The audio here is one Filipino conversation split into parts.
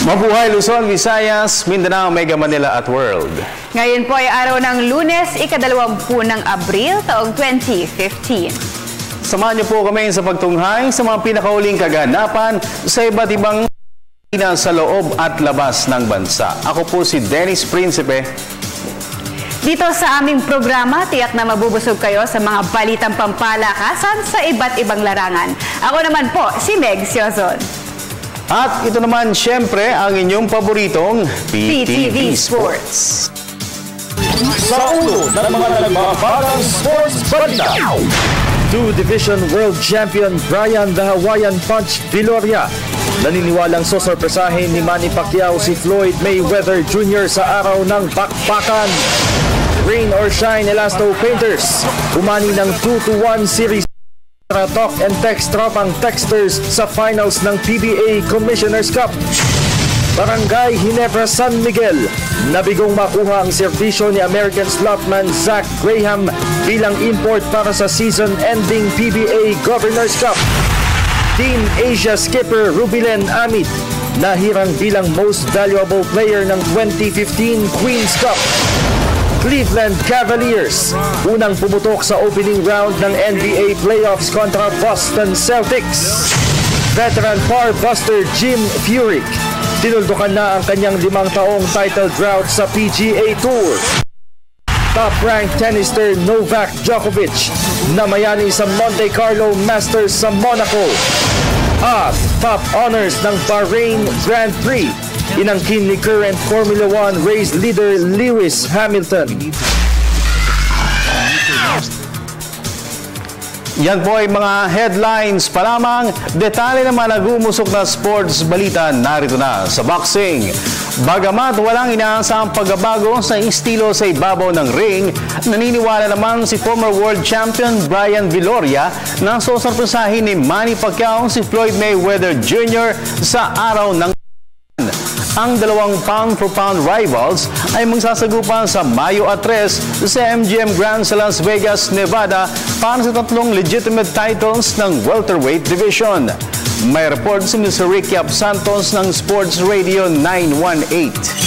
Mabuhay Luzon, Visayas, Mindanao, Mega Manila at World. Ngayon po ay araw ng Lunes, ika-20 ng Abril, taong 2015. Samahan niyo po kami sa pagtunghay sa mga pinakauling kaganapan sa iba't ibang sa loob at labas ng bansa. Ako po si Dennis Principe. Dito sa aming programa, tiyak na mabubusog kayo sa mga balitang pampalakasan sa iba't ibang larangan. Ako naman po, si Meg Siozon. At ito naman, syempre, ang inyong paboritong PTV Sports. Sa ulo ng mga nagbabagang sports balita. Two-division world champion Brian the Hawaiian Punch Viloria. Naniniwalang sosorpresahin ni Manny Pacquiao si Floyd Mayweather Jr. sa araw ng bakbakan. Rain or shine, Elasto Painters. Umani ng 2-1 series. Talk and text tropang texters sa finals ng PBA Commissioner's Cup. Barangay Ginebra San Miguel, nabigong makuha ang serbisyo ni American slotman Zach Graham bilang import para sa season-ending PBA Governor's Cup. Team Asia skipper Rubilen Amit, nahirang bilang most valuable player ng 2015 Queen's Cup. Cleveland Cavaliers, unang pumutok sa opening round ng NBA playoffs kontra Boston Celtics. Veteran par buster Jim Furyk, tinuldukan na ang kanyang 5 taong title drought sa PGA Tour. Top-ranked tennister Novak Djokovic, namayani sa Monte Carlo Masters sa Monaco. At top honors ng Bahrain Grand Prix, inangkin ni current Formula 1 race leader Lewis Hamilton. Yan po ay mga headlines pa lamang. Detalye naman ang umusok na sports balita narito na sa boxing. Bagamat walang inaasahang pagbabago sa estilo sa ibabaw ng ring, naniniwala naman si former world champion Brian Viloria na sosorpresahin ni Manny Pacquiao si Floyd Mayweather Jr. sa araw ng ang dalawang pound-for-pound rivals ay magsasagupan sa Mayo 3 sa MGM Grand sa Las Vegas, Nevada para sa 3 legitimate titles ng welterweight division. May report si Mr. Ricky Santos ng Sports Radio 918.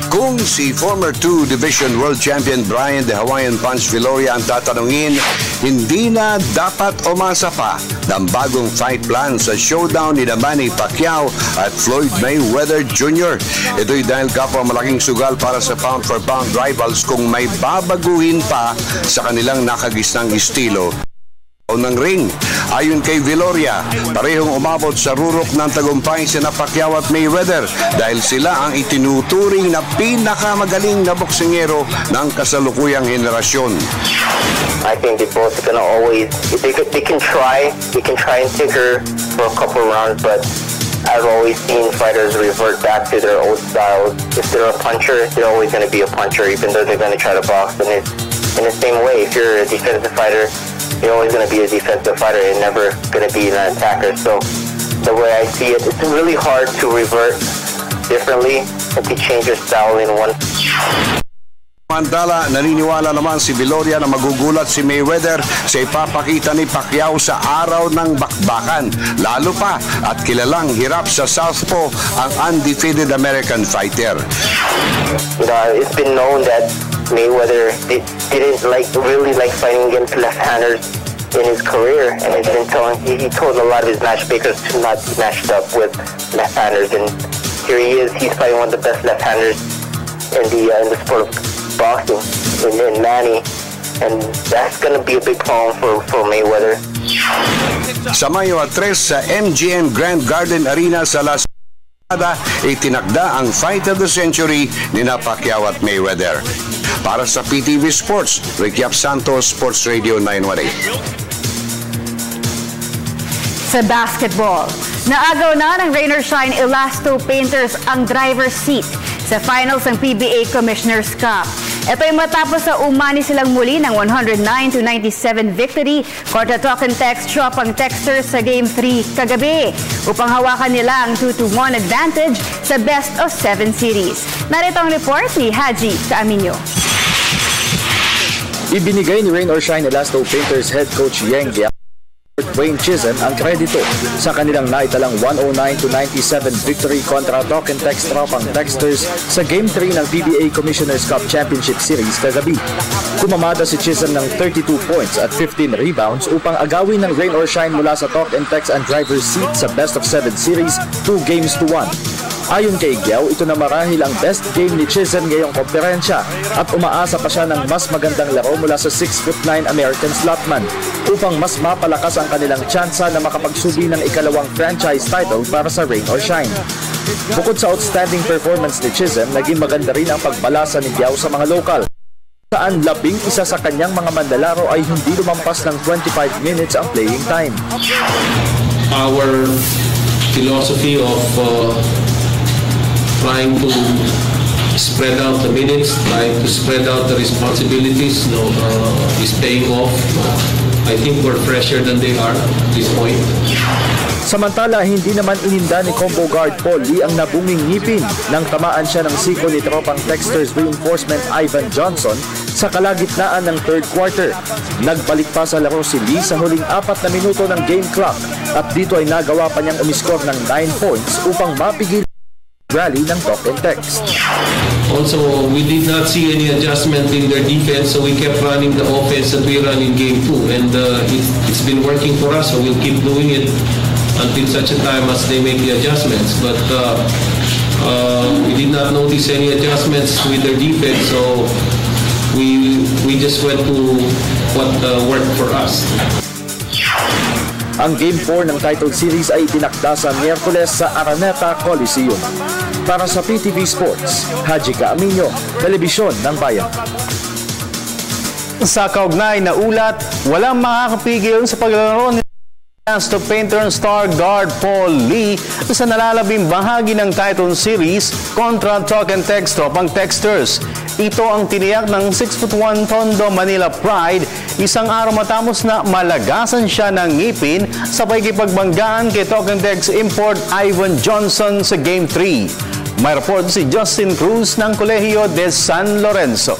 Kung si former two-division world champion Brian the Hawaiian Punch Viloria ang tatanungin, hindi na dapat umasa pa ng bagong fight plan sa showdown ni Manny Pacquiao at Floyd Mayweather Jr. Ito'y dahil kapwa malaking sugal para sa pound-for-pound rivals kung may babaguhin pa sa kanilang nakagisnang estilo ng ring. Ayon kay Viloria, parehong umabot sa rurok ng tagumpay sina Pacquiao at Mayweather dahil sila ang itinuturing na pinakamagaling na boksingero ng kasalukuyang henerasyon. I think they both gonna always they can try and tinker for a couple rounds, but I've always seen fighters revert back to their old styles. If they're a puncher, they're always gonna be a puncher, even though they're gonna try to box. And it's in the same way, if you're a defensive fighter, you're always going to be a defensive fighter and never going to be an attacker. So the way I see it, it's really hard to revert differently and to change your style in one. Mandala, naniniwala naman si Viloria na magugulat si Mayweather sa ipapakita ni Pacquiao sa araw ng bakbakan. Lalo pa at kilalang hirap sa southpaw ang undefeated American fighter. It's been known that Mayweather didn't really like fighting against left-handers in his career, and he told a lot of his matchmakers to not be matched up with left-handers. And here he is, he's fighting one of the best left-handers in the sport of boxing, in Manny, and that's gonna be a big problem for Mayweather. Sa Mayo 3 sa MGM Grand Garden Arena sa Las Vegas, itinakda ang fight of the century ni Pacquiao at Mayweather. Para sa PTV Sports, Ricky Santos, Sports Radio 918. Sa basketball, naagaw na ng Rain or Shine Elasto Painters ang driver's seat sa finals ng PBA Commissioner's Cup. Ito ay matapos sa umani silang muli ng 109-97 victory kontra Talk and Text Tropang Texters sa Game 3 kagabi upang hawakan nila ang 2-1 advantage sa Best of 7 series. Narito ang report ni Haji Caaminyo. Ibinigay ni Rain or Shine Elasto Painters head coach Yeng Wayne Chisholm ang kredito sa kanilang naitalang 109-97 victory kontra Talk and Text tropang Texters sa Game 3 ng PBA Commissioner's Cup Championship Series kagabi. Kumamada si Chisholm ng 32 points at 15 rebounds upang agawin ng rain or shine mula sa Talk and Text and driver's seat sa Best of 7 Series 2-1. Ayon kay Giao, ito na marahil ang best game ni Chisholm ngayong komperensya at umaasa pa siya ng mas magandang laro mula sa 6'9" American slotman upang mas mapalakas ang kanilang tsansa na makapagsubi ng ikalawang franchise title para sa rain or shine. Bukod sa outstanding performance ni Chisholm, naging maganda rin ang pagbalasa ni Giao sa mga lokal, saan 11 sa kanyang mga manlalaro ay hindi lumampas ng 25 minutes ang playing time. Our philosophy of trying to spread out the minutes, trying to spread out the responsibilities, is paying off. I think we're fresher than they are at this point. Samantala, hindi naman ininda ni combo guard Paul Lee ang nabunging ngipin nang tamaan siya ng siko ni tropang Texters reinforcement Ivan Johnson sa kalagitnaan ng third quarter. Nagbalik pa sa laro si Lee sa huling 4 na minuto ng game clock at dito ay nagawa pa niyang umiskor ng 9 points upang mapigil rally ng Talk and Text. Also, we did not see any adjustment in their defense, so we kept running the offense that we ran in Game 2, and it's been working for us, so we'll keep doing it until such a time as they make the adjustments. But we did not notice any adjustments with their defense, so we just went to what worked for us. Ang Game 4 ng title series ay itinakda sa Miyerkules sa Araneta Coliseum. Para sa PTV Sports, Haji Caaminio, Telebisyon ng Bayan. Sa kaugnay na ulat, walang makakapigil sa paglalaro ni to painter and star guard Paul Lee sa nalalabing bahagi ng title series kontra Talk and Text tropang Texters. Ito ang tiniyak ng 6'1" Tondo Manila Pride isang araw matapos na malagasan siya ng ngipin sa pakikipagbanggaan kay Talk and Text import Ivan Johnson sa Game 3. May report si Justin Cruz ng Colegio de San Lorenzo.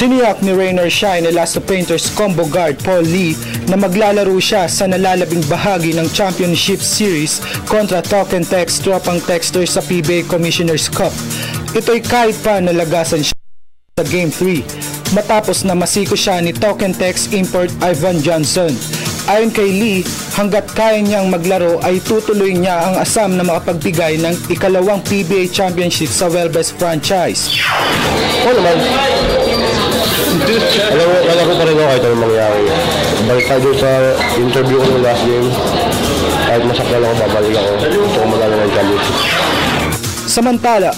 Tiniyak ni Rain or Shine Elasto Painters combo guard Paul Lee na maglalaro siya sa nalalabing bahagi ng Championship Series kontra Talk and Text tropang Texters sa PBA Commissioner's Cup. Ito'y kahit pa nalagasan siya sa Game 3 matapos na masiko siya ni Talk and Text import Ivan Johnson. Ayon kay Lee, hanggat kaya niyang maglaro ay tutuloy niya ang asam na makapagbigay ng ikalawang PBA Championship sa Welbest franchise. Naman. Alam ko pa rin ako kahit anong mangyari. Balik tayo sa interview ko ng last game. Kahit masaktan ako, babalik ako. Gusto ko magana ng galit. Samantala,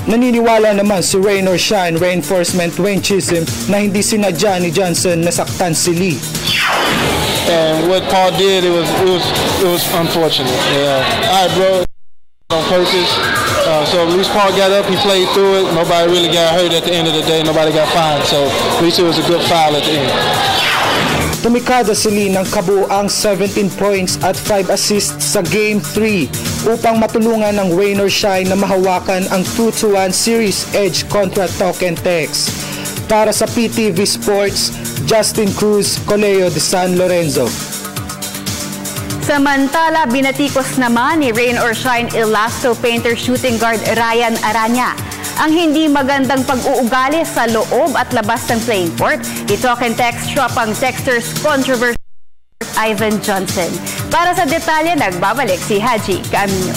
naniniwala naman si Rain or Shine Reinforcement Wayne Chisholm na hindi sinadya ni Johnson nasaktan si Lee. And what Paul did, it was unfortunate. I broke on purpose. So at least Paul got up, he played through it. Nobody really got hurt at the end of the day. Nobody got fined. So at least it was a good foul at the end. Tumikada si Lee ng kabuuang 17 points at 5 assists sa Game 3 upang matulungan ng Rain or Shine na mahawakan ang 2-1 series edge kontra Talk and Text. Para sa PTV Sports, Justin Cruz, Colegio de San Lorenzo. Samantala, binatikos naman ni Rain or Shine Elasto Painter shooting guard Ryan Aranya ang hindi magandang pag-uugali sa loob at labas ng playing court. Talk and Text tropang Texters controversy Ivan Johnson. Para sa detalye, nagbabalik si Haji Caaminio.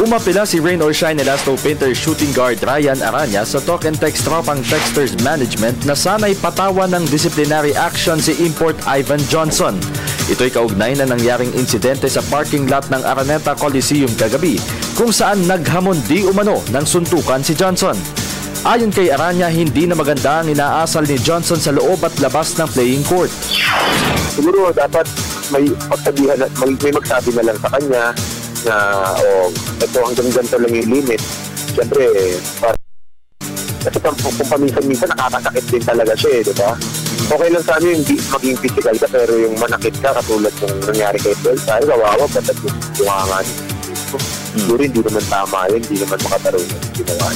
Umapila si Rain or Shine Elasto Painter shooting guard Ryan Aranya sa Talk and Text tropang Texters management na sana'y patawan ng disciplinary action si import Ivan Johnson. Ito'y kaugnay na nangyaring insidente sa parking lot ng Araneta Coliseum kagabi kung saan naghamon di umano ng suntukan si Johnson. Ayon kay Aranya, hindi na maganda ang inaasal ni Johnson sa loob at labas ng playing court. Siguro dapat may pagsabihan, may magsabi na lang sa kanya na ito hanggang ganito lang yung limit. Siyempre, kasi kung paminsan-minsan nakakasakit din talaga siya, di ba? Okay lang sa amin hindi maging physical ka, pero yung manakit ka katulad kung nangyari kay Paul, tayo kawawa, batat yung tungangan. Siguro hindi naman tama yun, hindi naman makatarong yung ginawa.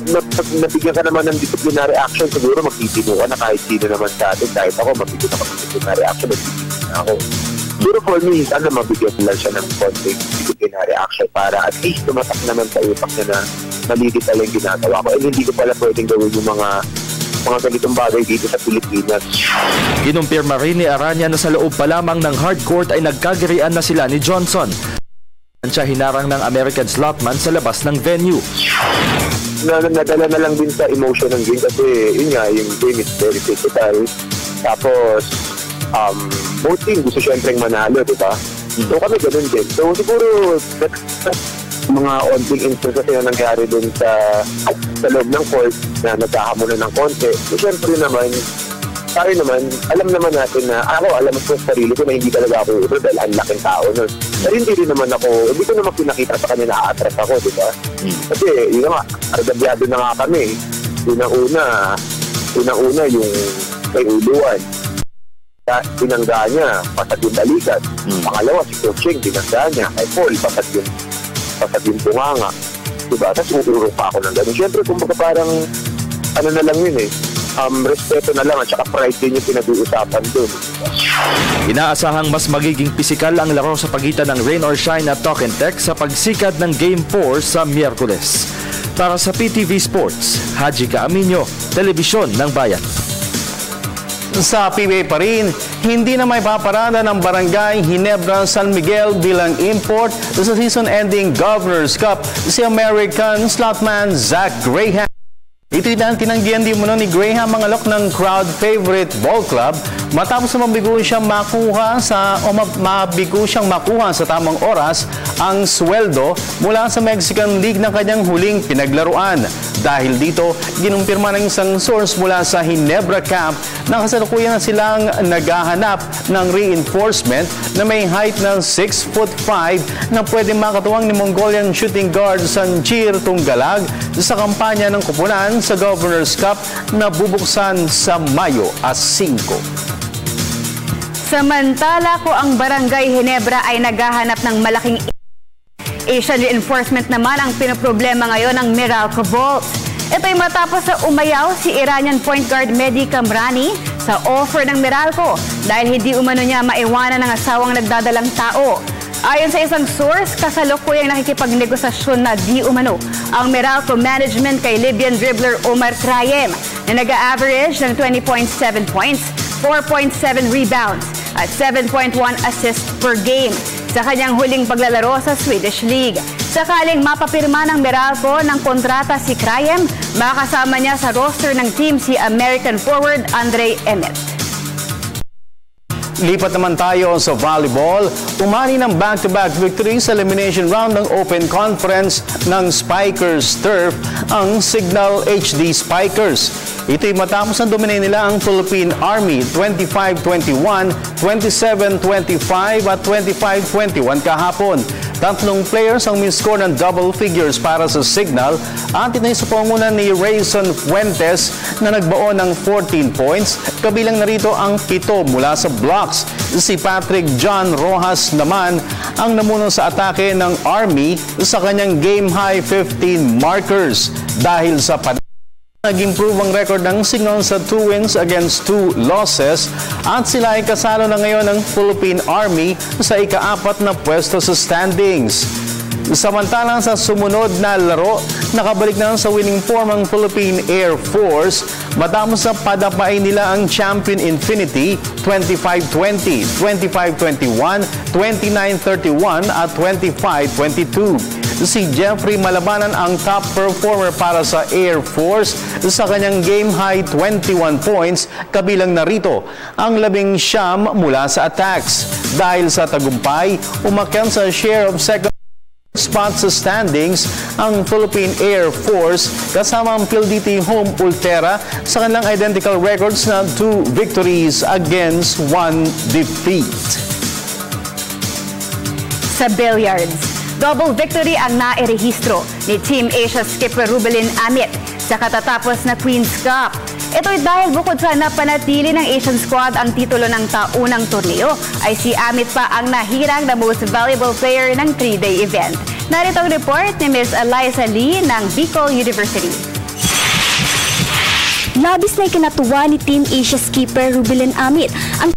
pag nabigyan ka naman ng disciplinary action, siguro magtitino ka na kahit sino naman sa atin. Kahit ako, mabigyan ako ng disciplinary action, magtitino na ako. Siguro for me, sana mabigyan lang siya ng konting disciplinary action para at least tumatak naman sa utak niya na maliit pala yung ginagawa ko. Hindi ko pala pwedeng gawin yung mga ganitong bagay dito sa Pilipinas. Kinumpirma rin ni Aranya na sa loob pa lamang ng hardcourt ay nagkagirian na sila ni Johnson. Siya hinarang ng American slotman sa labas ng venue. Nadala na lang din sa emotion ng game kasi yun nga, yung game is very physical. Tapos, both team gusto syempre manalo, diba? So kami ganun din. So siguro, mga onting instances na nangyari din sa loob ng court na nagkahamunan ng konti. So syempre naman, tayo naman, alam naman natin na alam ko sa sarili ko na hindi talaga ako ito dahil ang laking tao nun. Pero hindi rin naman ako, hindi ko naman pinakita sa kanya na a-attract ako, di ba? Kasi yun na nga, argabyado na nga kami. Unang-una yung kay uluan. Binangga niya, pasat yung balikat. Pangalawa, si Coaching, binangga niya. Kay Paul, pasat yung bunganga. Diba? Tapos uurong pa ako ng gano'n. Siyempre, kumbaga parang, ano na lang yun respeto na lang at saka pride din yung pinag-uusapan dun. Inaasahang mas magiging pisikal ang laro sa pagitan ng Rain or Shine at Talk and Text sa pagsikat ng Game 4 sa Miyerkules. Para sa PTV Sports, Haji Caaminio, Telebisyon ng Bayan. Sa PBA pa rin, hindi na may paparada ng Barangay Ginebra San Miguel bilang import sa season-ending Governor's Cup si American slotman Zach Graham. Ito'y dahil tinanggihan din muna ni Graham ang alok ng crowd favorite ball club matapos na mabigo siyang makuha sa tamang oras ang sweldo mula sa Mexican League ng kanyang huling pinaglaruan. Dahil dito, ginumpirma ng isang source mula sa Ginebra camp na kasalukuyan na silang naghahanap ng reinforcement na may height ng 6'5" na pwede makatuwang ni Mongolian shooting guard Sanchir Tunggalag sa kampanya ng kupunan sa Governor's Cup na bubuksan sa Mayo 5. Samantala ko ang Barangay Ginebra ay naghahanap ng malaking Asian reinforcement naman ang pinoproblema ngayon ng Meralco Vault. Ito'y matapos sa umayaw si Iranian point guard Mehdi Kamrani sa offer ng Meralco dahil hindi umano niya maiwanan ng asawang nagdadalang tao. Ayon sa isang source, kasalukuyang nakikipagnegosasyon na di umano ang Meralco management kay Libyan dribbler Omar Krayem na nag-a-average ng 20.7 points, 4.7 rebounds at 7.1 assists per game sa kanyang huling paglalaro sa Swedish League. Sakaling mapapirma ng Meralco ng kontrata si Krayem, makakasama niya sa roster ng team si American forward Andre Emmet. Lipat naman tayo sa volleyball. Umani ng back-to-back victory sa elimination round ng Open Conference ng Spikers Turf ang Signal HD Spikers. Ito'y matapos na dominate nila ang Philippine Army 25-21, 27-25 at 25-21 kahapon. Tatlong players ang min-score ng double figures para sa Signal at ito'y sa pangunan ni Rayson Fuentes na nagbaon ng 14 points. Kabilang narito ang 7 mula sa blocks. Si Patrick John Rojas naman ang namuno sa atake ng Army sa kanyang game-high 15 markers dahil sa nag-improve ang record ng Signal sa 2 wins against 2 losses at sila ay kasalo na ngayon ng Philippine Army sa ika-4 na pwesto sa standings. Samantalang sa sumunod na laro, nakabalik na sa winning form ang Philippine Air Force matapos sa padapain nila ang Champion Infinity 25-20, 25-21, 29-31 at 25-22. Si Jeffrey Malabanan ang top performer para sa Air Force sa kanyang game-high 21 points, kabilang narito ang 19 mula sa attacks. Dahil sa tagumpay, umakyat sa share of second spot sa standings ang Philippine Air Force kasama ang PLDT Home Ultera sa kanilang identical records na 2 victories against 1 defeat. Sa billiards, double victory ang nairehistro ni Team Asia skipper Rubelin Amit sa katatapos na Queen's Cup. Ito'y dahil bukod sa napanatili ng Asian squad ang titulo ng taunang torneo, ay si Amit pa ang nahirang na most valuable player ng 3-day event. Narito ang report ni Ms. Eliza Lee ng Bicol University. Labis na ikinatuwa ni Team Asia skipper Rubilin Amit ang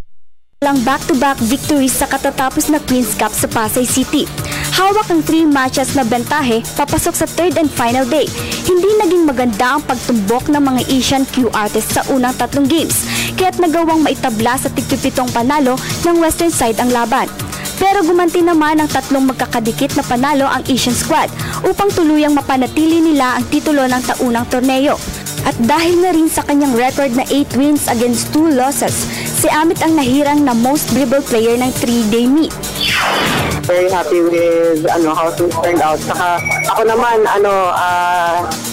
lang back-to-back victories sa katatapos na Queen's Cup sa Pasay City. Hawak ang 3 matches na bentahe papasok sa third and final day. Hindi naging maganda ang pagtumbok ng mga Asian Q artists sa unang 3 games, kaya't nagawang maitabla sa tig-7 panalo ng Western side ang laban. Pero gumanti naman ang 3 magkakadikit na panalo ang Asian squad upang tuluyang mapanatili nila ang titulo ng taunang torneo. At dahil na rin sa kanyang record na 8 wins against 2 losses, si Amit ang nahirang na most dribble player ng 3-day meet. Very happy with how things turned out. Saka ako naman,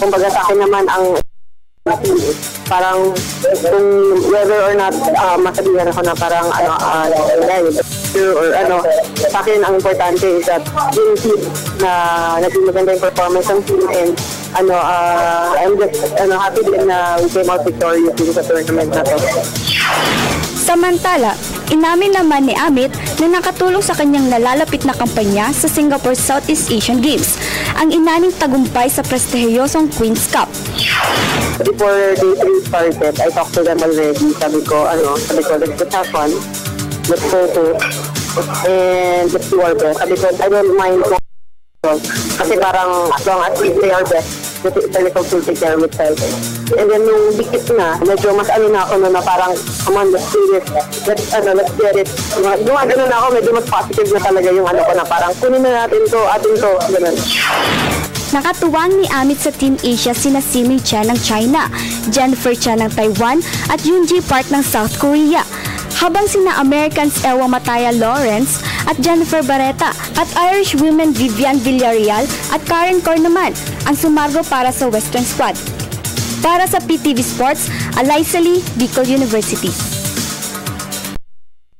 kumbaga sa akin naman ang parang kung whether or not masabihan ako na parang sa akin ang importante is that yung team na naging maganda yung performance ng team, and I'm just happy din na we came out victorious in the tournament na to. Samantala, inamin naman ni Amit na nakatulong sa kanyang nalalapit na kampanya sa Singapore Southeast Asian Games, ang inaning tagumpay sa prestihiyosong Queen's Cup. Before day 3 started, I talked to them already. Sabi ko, let's have fun. Let's focus. And let's do our best. Sabi ko, I don't mind. Kasi parang as long as we play our best, the technical will take care of itself. And then nung dikit na, medyo mas na ako na parang, come on, let's do this. Let's get it. Gumagano na ako, medyo mas positive na talaga yung ko na parang, kunin na natin to, ganun. Nakatuwang ni Amit sa Team Asia sina Siming Chan ng China, Jennifer Chan ng Taiwan at Yoonji Park ng South Korea. Habang sina Americans Ewa Mataya Lawrence at Jennifer Barreta at Irish women Vivian Villarreal at Karen Corr naman ang sumargo para sa Western Squad. Para sa PTV Sports, Alyssa Lee, Bicol University.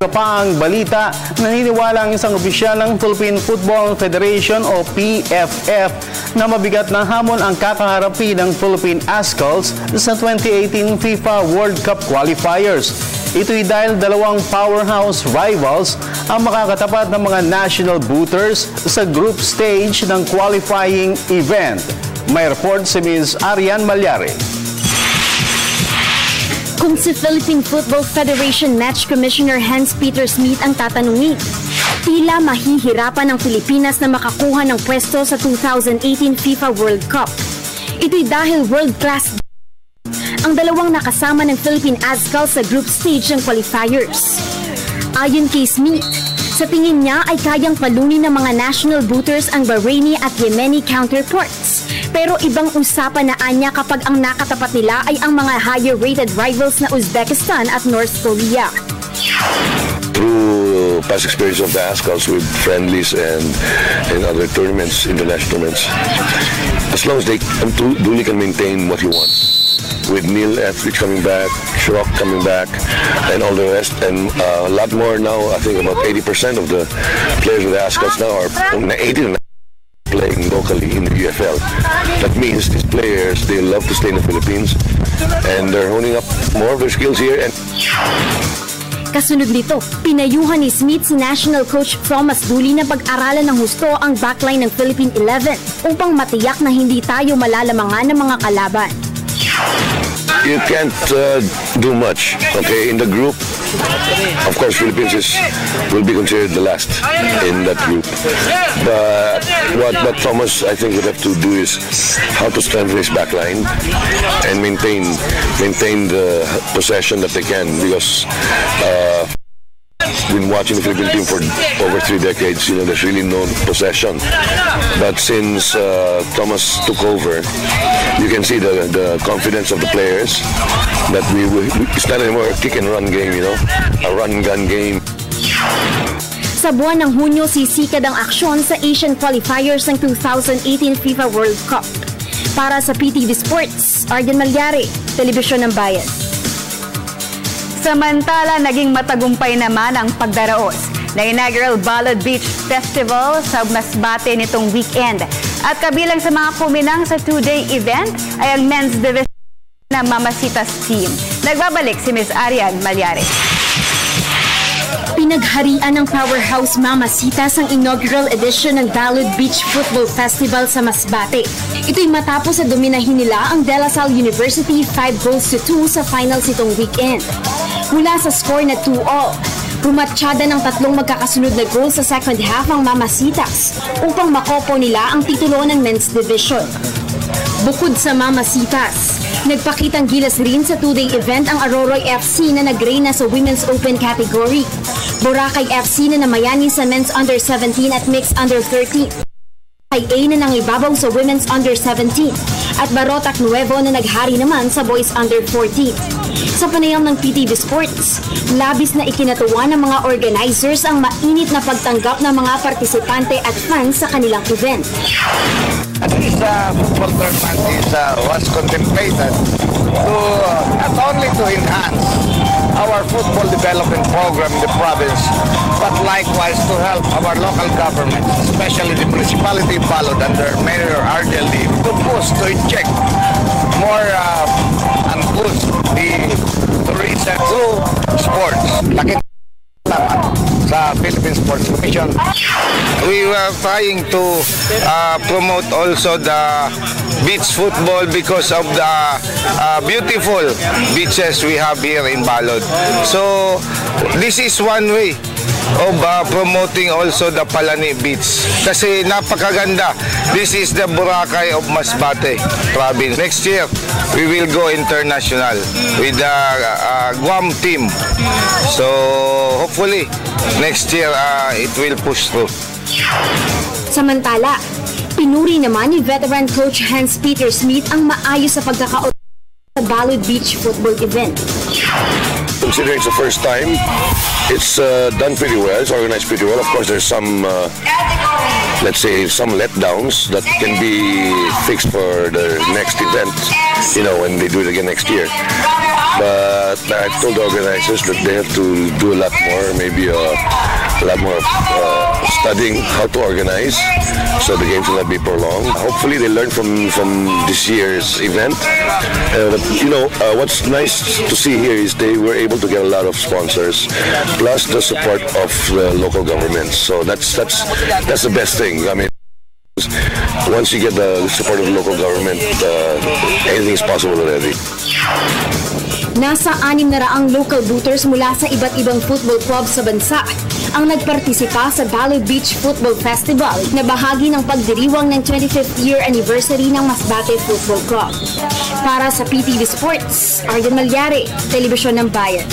Pa ang balita, naniniwala ang isang opisyal ng Philippine Football Federation o PFF na mabigat na hamon ang kakaharapin ng Philippine Azkals sa 2018 FIFA World Cup qualifiers. Ito'y dahil 2 powerhouse rivals ang makakatapat ng mga national booters sa group stage ng qualifying event. May report si Ms. Arian Malyari. Kung si Philippine Football Federation Match Commissioner Hans-Peter Smith ang tatanungin, tila mahihirapan ang Pilipinas na makakuha ng pwesto sa 2018 FIFA World Cup. Ito'y dahil world-class ang 2 nakasama ng Philippine Azkals sa group stage ng qualifiers. Ayon kay Smith, sa tingin niya ay kayang palunin ng mga national booters ang Bahraini at Yemeni counterparts. Pero ibang usapan na anya kapag ang nakatapat nila ay ang mga higher-rated rivals na Uzbekistan at North Korea. Through past experience of the Azkals with friendlies and other tournaments, international tournaments, as long as they duly can maintain what he wants, with Neil Etheridge coming back, Shrock coming back, and all the rest, and a lot more now. I think about 80% of the players of the Azkals now are 80 playing locally in the UFL. That means these players, they love to stay in the Philippines, and they're honing up more of their skills here. And kasunod nito, pinayuhan ni Smith si National Coach Thomas Dooley na pag-aralan ng husto ang backline ng Philippine 11 upang matiyak na hindi tayo malalamangan ng mga kalaban. You can't do much, okay? In the group, of course, Philippines will be considered the last in that group. But what Thomas, I think, would have to do is how to strengthen his backline and maintain the possession that they can, because been watching the Philippine team for over 3 decades. You know, there's really no possession. But since Thomas took over, you can see the confidence of the players that it's not anymore a kick and run game, you know, a run gun game. Sa buwan ng Hunyo, sisikad ang aksyon sa Asian qualifiers ng 2018 FIFA World Cup. Para sa PTV Sports, Arden Malyari, Telebisyon ng Bayan. Samantala, naging matagumpay naman ang pagdaraos ng inaugural Ballad Beach Festival sa Masbate nitong weekend. At kabilang sa mga kuminang sa 2-day event ay ang men's division na Mamasitas team. Nagbabalik si Ms. Arian Malyari. Pinagharian ng Powerhouse Mamacitas ang inaugural edition ng Balut Beach Football Festival sa Masbate. Ito'y matapos na dominahin nila ang De La Salle University 5-2 sa finals itong weekend. Mula sa score na 2-all, pumatsyada ng 3 magkakasunod na goal sa second half ang Mamacitas upang makopo nila ang titulo ng men's division. Bukod sa Mamacitas, nagpakitang gilas rin sa 2-day event ang Aroroy FC na nagreyna sa Women's Open category, Boracay FC na namayani sa Men's Under 17 at Mixed Under 13, IA na nangibabaw sa Women's Under 17, at Barotac Nuevo na naghari naman sa Boys Under 14. Sa panayam ng PTV Sports, labis na ikinatuwa ng mga organizers ang mainit na pagtanggap ng mga partisipante at fans sa kanilang event. At least football tournament was contemplated to not only to enhance our football development program in the province, but likewise to help our local government, especially the municipality of Balut under Mayor Argel Lim, to boost, to inject more and boost the tourism through sports. Laki sa Philippine Sports Commission. We were trying to promote also the beach football because of the beautiful beaches we have here in Balut. So this is one way of promoting also the Palani Beach. Kasi napakaganda. This is the Boracay of Masbate province. Next year, we will go international with the Guam team. So hopefully, next year it will push through. Samantala, pinuri naman ni veteran coach Hans Peter Smith ang maayos sa pagkakaot sa Balut Beach football event. Considering it's the first time, it's done pretty well. It's organized pretty well. Of course, there's some, let's say, some letdowns that can be fixed for the next event, you know, when they do it again next year. But I told the organizers that they have to do a lot more, maybe a lot more studying how to organize, so the games will not be prolonged. Hopefully, they learn from this year's event. You know, what's nice to see here is they were able to get a lot of sponsors, plus the support of the local governments. So that's the best thing. I mean, once you get the support of the local government, anything is possible already. Nasa 600 local booters mula sa iba't ibang football clubs sa bansa ang nagpartisipa sa Balut Beach Football Festival na bahagi ng pagdiriwang ng 25th year anniversary ng Masbate Football Club. Para sa PTV Sports, Arden Malyari, Telebisyon ng Bayan.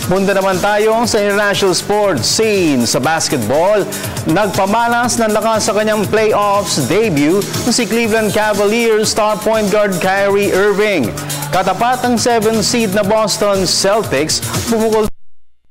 Punta naman tayo sa international sports scene. Sa basketball, nagpamalas ng lakas sa kanyang playoffs debut si Cleveland Cavaliers star point guard Kyrie Irving. Katapat ang 7th seed na Boston Celtics, pumukol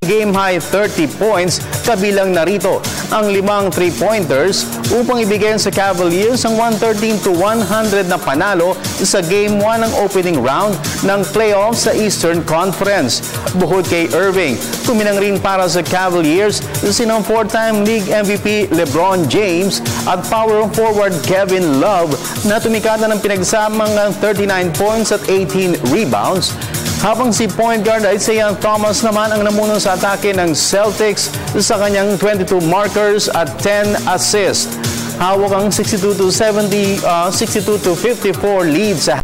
game-high 30 points, kabilang narito ang 5 3-pointers upang ibigay sa Cavaliers ang 113-100 na panalo sa Game 1 ng opening round ng playoffs sa Eastern Conference. Bukod kay Irving, kuminang rin para sa Cavaliers sinang 4-time league MVP LeBron James at power forward Kevin Love na tumikata ng pinagsamang 39 points at 18 rebounds. Habang si point guard Isaiah Thomas naman ang namuno sa atake ng Celtics sa kanyang 22 markers at 10 assists. Hawak ang 62-54 lead sa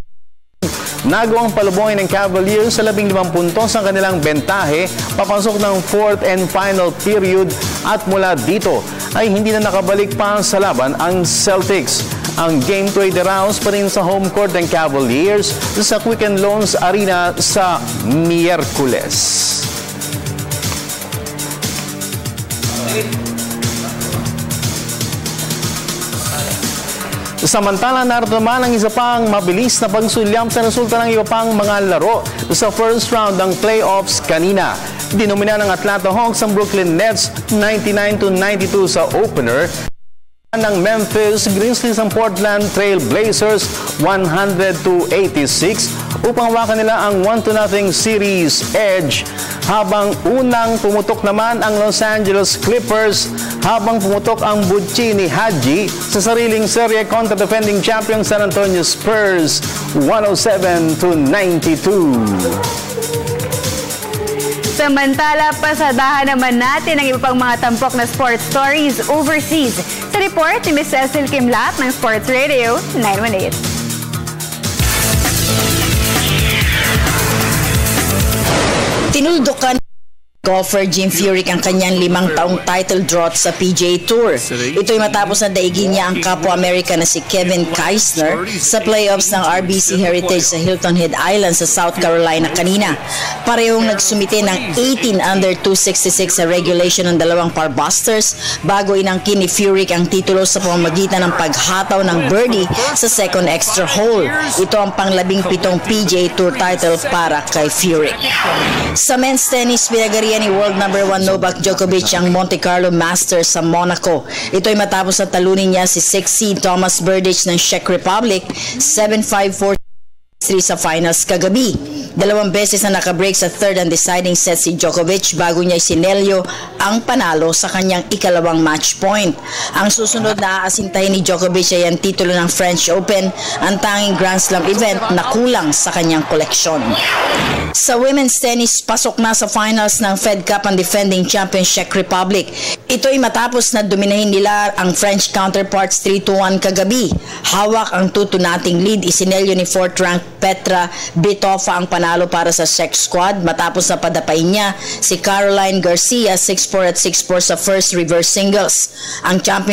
nagawang palubungin ng Cavaliers sa 15 puntos ang kanilang bentahe papasok ng 4th and final period at mula dito ay hindi na nakabalik pa sa laban ang Celtics. Ang game 2 ay daraos pa rin sa home court ng Cavaliers sa Quicken Loans Arena sa Miyerkules. Samantala, narito naman ang isa pang mabilis na pagsulyam sa resulta ng iba pang mga laro sa first round ng playoffs kanina. Dinomina ng Atlanta Hawks ang Brooklyn Nets 99-92 sa opener. Ng Memphis Grizzlies ang Portland Trail Blazers 100-86 upang hawakan nila ang 1-0 series edge, habang unang pumutok naman ang Los Angeles Clippers habang pumutok ang butchi ni Hadji sa sariling serye kontra defending champion San Antonio Spurs 107-92. Samantala, pasadahan naman natin ang iba pang mga tampok na sports stories overseas. Sa report ni Ms. Cecil Kimlat ng Sports Radio 918. Tinuldukan golfer Jim Furyk ang kanyang 5 taong title drought sa PGA Tour. Ito'y matapos na daigin niya ang kapwa-Amerika na si Kevin Kisner sa playoffs ng RBC Heritage sa Hilton Head Island sa South Carolina kanina. Parehong nagsumite ng 18 under 266 sa regulation ng dalawang parbusters bago inangkin ni Furyk ang titulo sa pamamagitan ng paghataw ng birdie sa second extra hole. Ito ang pang-17 PGA Tour title para kay Furyk. Sa men's tennis, pinagarihan ni world number 1 Novak Djokovic ang Monte Carlo Masters sa Monaco. Ito'y matapos na talunin niya si 6 seed Thomas Berdych ng Czech Republic 7-5-4-3 sa finals kagabi. 2 beses na nakabreak sa third and deciding set si Djokovic bago niya isinelyo ang panalo sa kanyang ikalawang match point. Ang susunod na aasintahin ni Djokovic ay ang titulo ng French Open, ang tanging Grand Slam event na kulang sa kanyang koleksyon. Sa women's tennis, pasok na sa finals ng Fed Cup ang defending champion Czech Republic. Ito'y matapos na dominahin nila ang French counterparts 3-1 kagabi. Hawak ang 2-0 lead, isinelyo ni 4th rank Petra Kvitova ang panalo para sa Czech squad matapos na padapain niya si Caroline Garcia 6-4 at 6-4 sa first reverse singles. Ang champion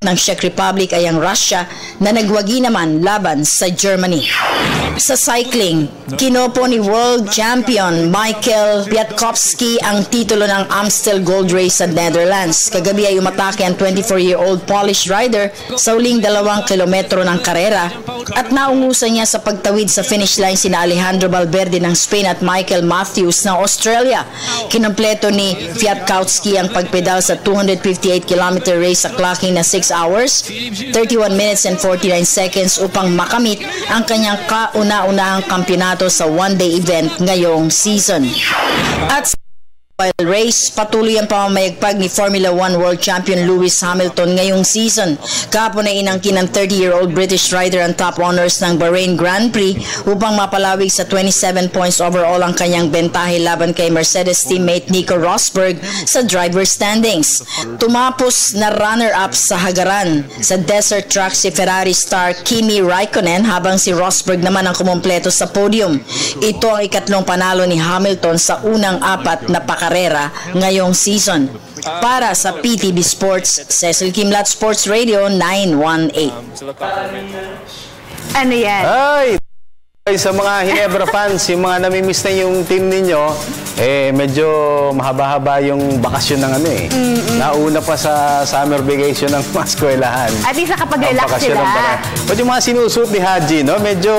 ng Czech Republic ay ang Russia na nagwagi naman laban sa Germany. Sa cycling, kinopo ni world champion Michael Kwiatkowski ang titulo ng Amstel Gold Race sa Netherlands. Kagabi ay umatake ang 24-year-old Polish rider sa uling 2 kilometro ng karera at naungusan niya sa pagtawid sa finish line sina Alejandro Valverde ng Spain at Michael Matthews ng Australia. Kinompleto ni Kwiatkowski ang pagpedal sa 258-kilometer race sa clocking na 6 hours, 31 minutes and 49 seconds upang makamit ang kanyang kauna-unahang kampyonato sa one-day event ngayong season. At while race, patuloy ang pamamayagpag ni Formula 1 World Champion Lewis Hamilton ngayong season. Kahapon ay inangkin ng 30-year-old British rider ang top honors ng Bahrain Grand Prix upang mapalawig sa 27 points overall ang kanyang bentahe laban kay Mercedes teammate Nico Rosberg sa driver standings. Tumapos na runner-up sa hagaran sa desert track si Ferrari star Kimi Raikkonen habang si Rosberg naman ang kumumpleto sa podium. Ito ang ikatlong panalo ni Hamilton sa unang 4 na karera ngayong season. Para sa PTV Sports, Cecil Kimlat, Sports Radio 918. Ano yan? Ay, sa mga Ginebra fans, yung mga namimiss na yung team ninyo, medyo mahaba-haba yung bakasyon ng Nauna pa sa summer vacation ng mga eskwelahan. At least nakapag-relax sila. But yung mga sinusuot ni Haji, medyo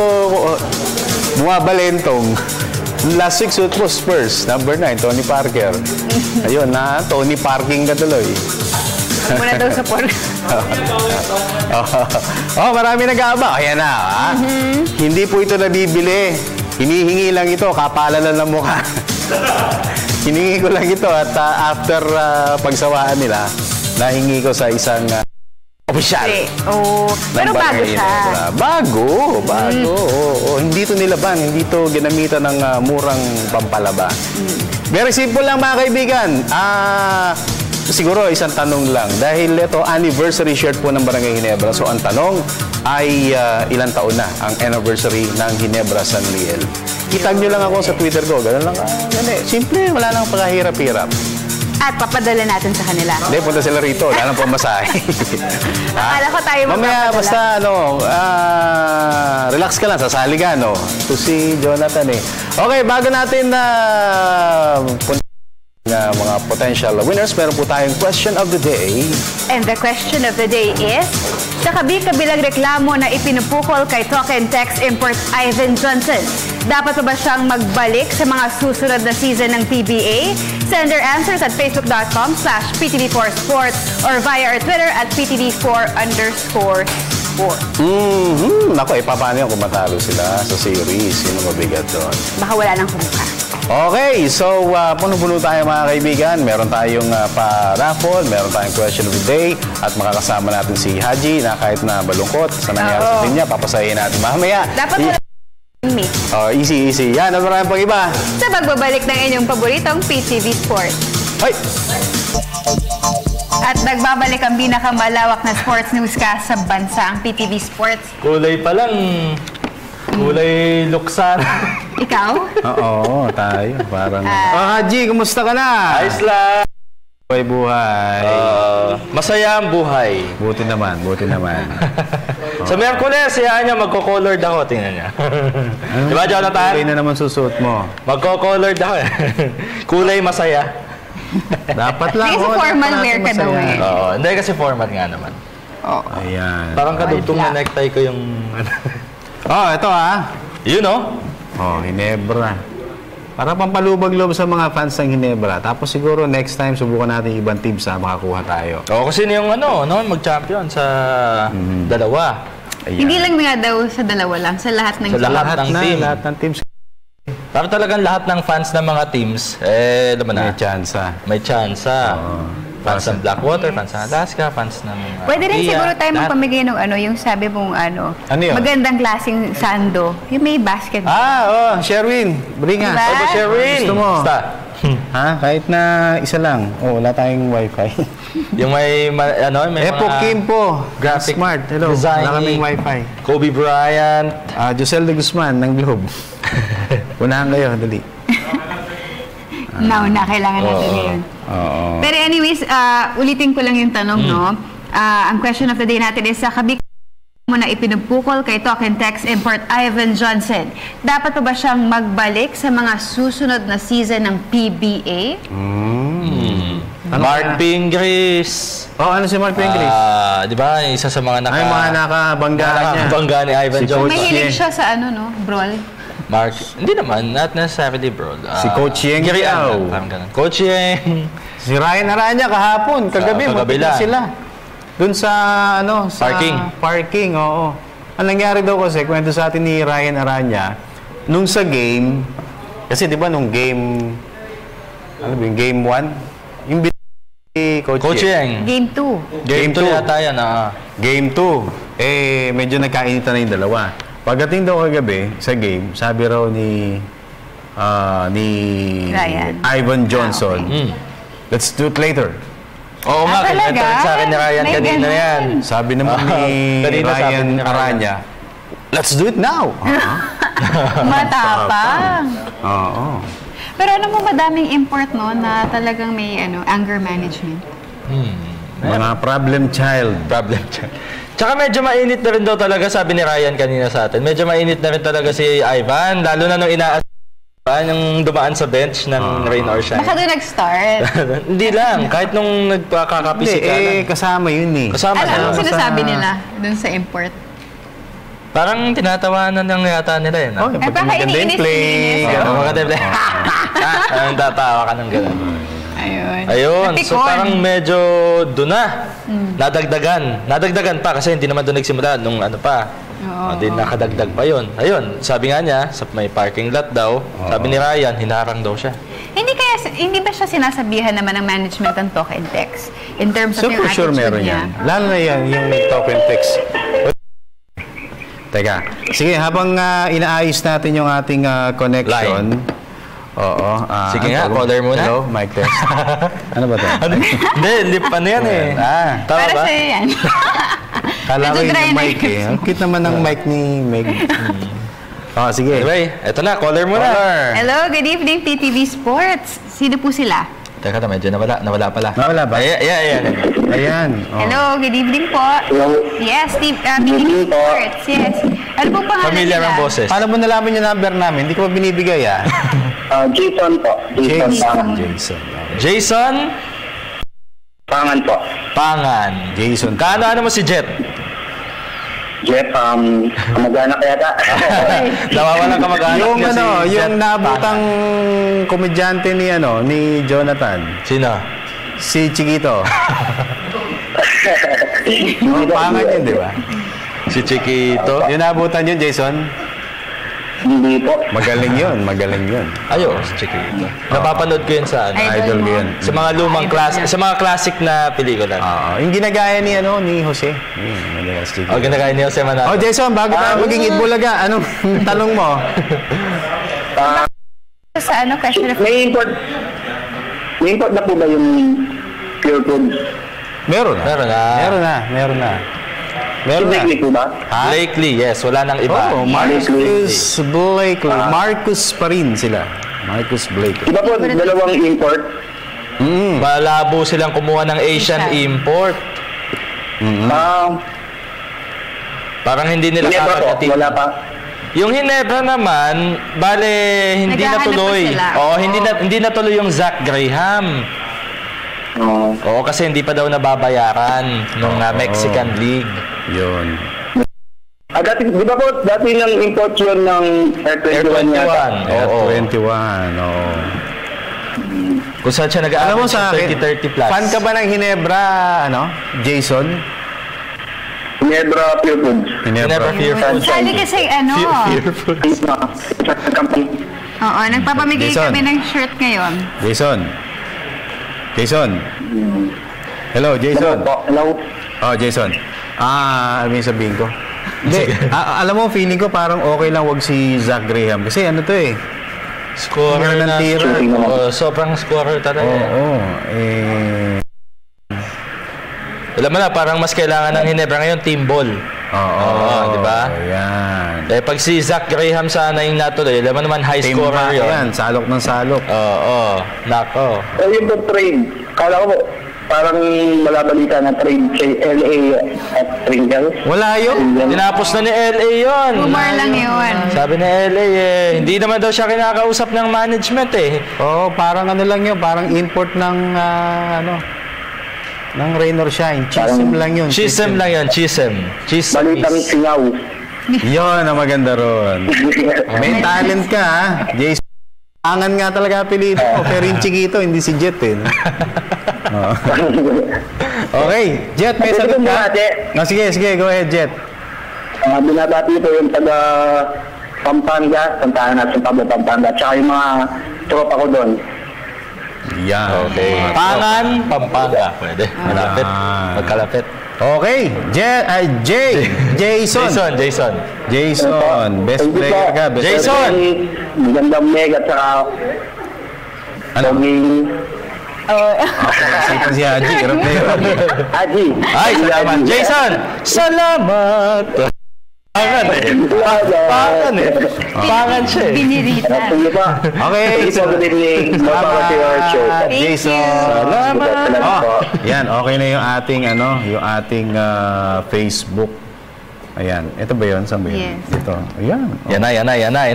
bumabalentong. Last week suit mo Spurs, number 9, Tony Parker. Ayun na, Tony Parking ka tuloy. Muna daw sa porn. Marami nag-aaba. Ayan na, Hindi po ito nabibili. Hinihingi lang ito, kapalalan ng mukha. Hiningi ko lang ito at after pagsawaan nila, nahingi ko sa isang opisyal. Pero bago siya. Bago. Hindi ito nilaban, hindi ito ginamitan ng murang pampalaba. Very simple lang mga kaibigan. Siguro isang tanong lang. Dahil ito anniversary shirt po ng Barangay Ginebra. So ang tanong ay ilang taon na ang anniversary ng Ginebra San Miguel. Itag nyo lang ako sa Twitter ko. Ganun lang. Simple, wala nang pagkahirap-hirap. At papadala natin sa kanila. Hindi, punta sila rito. Wala nang pamasahe. Akala ko tayo mamaya, basta, relax ka lang, sasali ka, Ito si Jonathan, Okay, bago natin mga potential winners, meron po tayong question of the day. And the question of the day is, sa kabi-kabilang reklamo na ipinupukol kay Talk and Text import Ivan Johnson, dapat pa ba siyang magbalik sa mga susunod na season ng PBA? Send your answers at facebook.com/PTV4Sports or via our Twitter at PTV4_sport. Naku, paano yan kung matalo sila sa series? Sino mabigat doon? Baka wala nang kumukha. Okay, so puno-puno tayo mga kaibigan. Meron tayong pa-raffle, meron tayong question of the day, at makakasama natin si Haji na kahit na balungkot sa nangyari sa linya, papasahin natin mamaya. Dapat wala Oh, easy. Yan, ano maraming pang iba? Sa pagbabalik ng inyong paboritong PTV Sport. Ay! At nagbabalik ang pinakamalawak na sports newscast sa bansa, ang PTV Sports. Kulay pa lang. Kulay luksan. Ikaw? Oo, tayo. Parang... Haji, kumusta ka na? Ayos lang. Buhay. Masaya ang buhay. Buti naman. Sa Miyerkules, hayaan niya magko-colored ako. Tingnan niya. Diba, Jonathan? Kulay na naman susuot mo. Magko-colored ako eh. Kulay masaya. Dapat lang. Kasi formal wear ka daw eh. Oo, hindi kasi formal nga naman. Ayan. Parang kadugtong na necktie ko yung... Ito Yun oh. Ginebra. Para pampalubag-loob sa mga fans ng Ginebra. Tapos siguro next time subukan natin ibang teams makakuha tayo. Kasi yung mag-champion sa dalawa. Ayan. Hindi lang nga daw sa dalawa lang, sa lahat ng team. Lahat ng teams. Para talagang lahat ng fans ng mga teams, naman na. May tsansa. Fans ng Blackwater, fans ng Alaska, fans ng... Pwede rin siguro tayo magpamigay ng yung sabi mong magandang klaseng sando. Yung may basketball. Sherwin. Bring diba? Sherwin. Gusto mo? Basta. Kahit na isa lang. Wala tayong wifi. Yung may Epo Kimpo. Graphic Smart. Hello. design. Wala kaming wifi. Kobe Bryant. Josel de Guzman ng Globe. Unahan kayo, dali. Nauna, kailangan natin ngayon. Pero anyways, ulitin ko lang yung tanong, no? Ang question of the day natin is, sa kabik mo na ipinupukol kay Talk and Text import Ivan Johnson, dapat pa ba siyang magbalik sa mga susunod na season ng PBA? Mark Pingris. Ano si Mark Pingris? Di ba? Isa sa mga nakabangga niya. Nakabangga ni Ivan Johnson. Mahilig siya sa brawl? Mark, hindi naman, not necessarily brawl. Si Coach Yeng Girian, parang ganun. Coach Yeng. Si Ryan Aranya kahapon, kagabi, magkita sila. Doon sa, sa parking, oo. Ang nangyari daw kasi, kwento sa atin ni Ryan Aranya, nung sa game, kasi di ba nung game, game 1? Yung Coach Yeng. Game 2. Game 2 yata yan, Game 2. Medyo nagkainitan na yung dalawa. Pagdating daw kagabi sa game, sabi raw ni Ivan Johnson, let's do it later. Oo nga, kinento rin sa akin ni Ryan kanina yan. Sabi naman ni Ryan Aranya, let's do it now. Matapang. Oo. Pero madaming import na talagang may anger management. Mga problem child. Tsaka medyo mainit na rin daw talaga, sabi ni Ryan kanina sa atin. Medyo mainit na rin talaga si Ivan, lalo na nung yung dumaan sa bench ng Rain or Shine. Baka doon nag-start. Hindi lang, kahit nung nagpakakapisikalan. Kasama yun eh. Anong sinasabi nila doon sa import? Parang tinatawanan lang yata nila eh. Pag maganda yung play. Maganda yung play. Tatawa ka ng gano'n. Ayun. So parang medyo doon na. Nadagdagan pa kasi hindi naman doon nagsimula nung pa. Hindi nakadagdag pa yun. Ayun, sabi nga niya, sa may parking lot daw, sabi ni Ryan, hinarang daw siya. Hindi ba siya sinasabihan naman ng management ng Talk and Text in terms of yung attitude sure meron niya? Yan. Lalo na yan, yung Talk and Text. Teka, sige, habang inaayos natin yung ating connection. Oo. Sige nga, caller muna. Hello, mic test. Ano ba ito? Hindi, lip yan eh. Tama ba? Para sa'yo yan. Kala ko yung mic eh. Ang cute naman ng mic ni Meg. Sige. Anyway, eto na, caller muna. Hello, good evening, PTV Sports. Sino po sila? Teka na, medyo nawala pala. Nawala ba? Ayan. Hello, good evening po. Yes, PTV Sports. Yes. Ano pong pangalan Familiar nila? ang boses. Paano mo nalaman yung number namin? Hindi ko pa binibigay Jason po. Jason? Pangan po. Jason. Kaano mo si Jet? Jeff, kamag-anak yata. Nawawalang kamag-anak Yung niya si yung Jet nabutang komedyante ni Jonathan. Sino? Si Chiquito. Pangan yun, di ba? Si Chiquito. Yung nabutan yun, Jason? Hindi po. Magaling yun, magaling yun. Ayo, Chiquito. Napapanood ko yun sa Idol ko yun. Sa mga lumang sa mga classic na pelikula. Yung ginagaya ni Jose. Ginagaya ni Jose Manato. Jason, bago tayo maging Itbulaga, anong tanong mo? Sa question of... May import na po ba yung pure food? Meron na. Blakely po ba? Blakely, yes. Wala nang iba. Marcus Blakely. Marcus pa rin sila. Marcus Blakely. Iba po, dalawang import. Malabo silang kumuha ng Asian import. Parang hindi nila kakagatin. Wala pa. Yung Ginebra naman, bale, hindi natuloy. Hindi natuloy yung Zach Graham. Oo, kasi hindi pa daw nababayaran nung Mexican League. Yun. Di ba po, dati nang import yun ng Air 21 yata? Air 21, oo. Kung saan siya nag-aabot sa 30 plus. Fan ka ba ng Ginebra, Jason? Ginebra Pure Foods. Ginebra Pure Foods. Sali kasi Pure Foods. Oo, nagpapamigay kami ng shirt ngayon. Jason. Hello, Jason. Hello. Jason. Ano yung sabihin ko? Hindi, alam mo, feeling ko parang okay lang wag si Zach Graham. Kasi ano to scorer na tira. Sobrang scorer talaga. Alam mo na, parang mas kailangan ng Ginebra ngayon, team ball. Di ba? Yan. Pag si Zach Graham sana yung natuloy, alam mo naman, high team scorer yun. Yan, salok ng salok. Nako. Yung trade, kala ko po, parang malabalita na trade kay LA at Rangers. Wala yun. Tinapos na ni LA yun. Rumor lang yun. Sabi ni LA hindi naman daw siya kinakausap ng management parang ano lang yun, parang import ng ng Rain or Shine. Chisem lang yun. Chisem. Balitang singaw. Yun ang maganda ron. May talent ka, Jason. Angan nga talaga apelido ko, pero yung Chiquito, hindi si Jet Okay, Jet, may sagot ka? Sige, go ahead, Jet. Binabati po yung taga Pampanga, Santahan at Pablo Pampanga, tsaka yung mga tropa ko doon. Yan. Okay. Pangan, Pampanga. Pwede. Malapit. Magkalapit. Okay, Jason. Best player ka. Jason. Magandang mega tsaka Poging. Sipan si Haji. Haji. Ay, salamat. Jason. Salamat. Pangan siya Binirita. Okay. Good evening. Salamat, Jason. Salamat. Yan, okay na yung ating Facebook. Ayan. Ito ba yun? Saan ba yun? Yes. Ito. Ayan. Yan